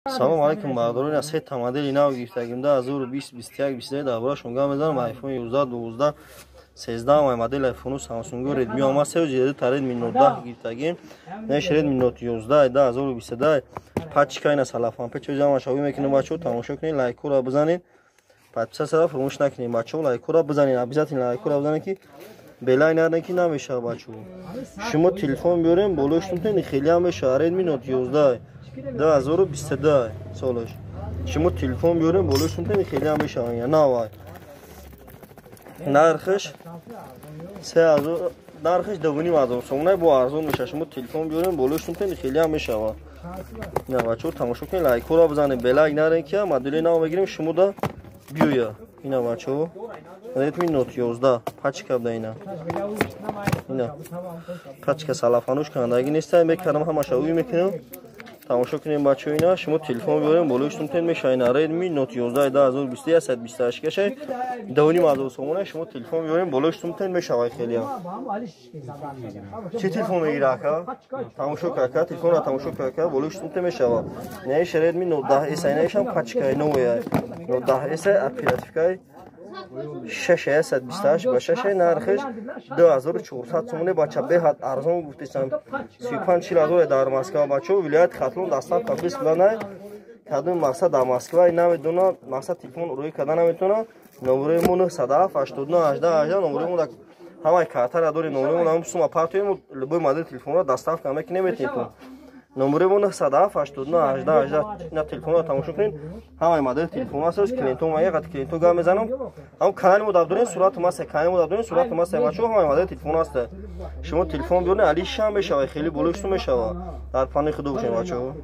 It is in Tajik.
Салом алейкум бардорони аз сета модели нав гирифтагим 2020-21 давра шунга мезанам iPhone 11 12 13 модел iPhone Samsung Redmi ама се ҷиди тарид минут 10 гирифтагим не шред минут 11 2022 пачка ина салафан печо ҷама шави мекунем бачо тамошо кунед лайкура бизанед подписа сара фурмӯш накунед бачо лайкура бизанед обязательно лайкура бизанед ки белай надан ки намеша бачо шумо телефон биёрем болош тунтен хеле ҳам меша Redmi Note 11 2022 солаш шумо телефон биёрем болош тунтен хеле ҳам меша я навай нархш 3000 нархш 2500 сомонай бо арзон меша шумо телефон биёрем болош тунтен хеле ҳам мешава на бачо тамошо кунед лайкура бизанед белай надан ки модели нав мегирем шумо да биёя ина бачо Redmi Note 11 пачка бдайна ина пачка салафануш кандаги нестай мекардам ҳамаша уй мекунам тамошо кунем бачо ина шумо телефон биёрем болош тунтен меша ина Redmi Note 11 2021 128 кашай 2500 сомона шумо телефон биёрем болош тунтен мешавай хеле чи телефон мегира ака тамошо карка телефонра тамошо карка болош тунтен мешава не Redmi Note 10 ина ишам пачка новая Note 10 оперативкай 628 ба 6 нархш 2400 сомоне бача беҳад арзон гуфтесам 35-40 дар Москва бачо вилоят Хатлон дастан капис планай кадом мақсад дар Москва намедона мақсад телефон рӯй када наметона номери мон 989 номери мон ҳамаи картара дори номери мон ҳам сума партоем любой модель телефонро доставка мекунем метепон номери мон 989 на телефонро тамошо кунед ҳамаи модель телефон аст клиентон ва як клиентон гам мезанам ҳам канали мо давдорин сурат масе канали мо давдорин сурат масе бачо ҳамаи модель телефон аст шумо телефон биёред али шам мешава хеле болошту мешава дар пани худо бошед бачо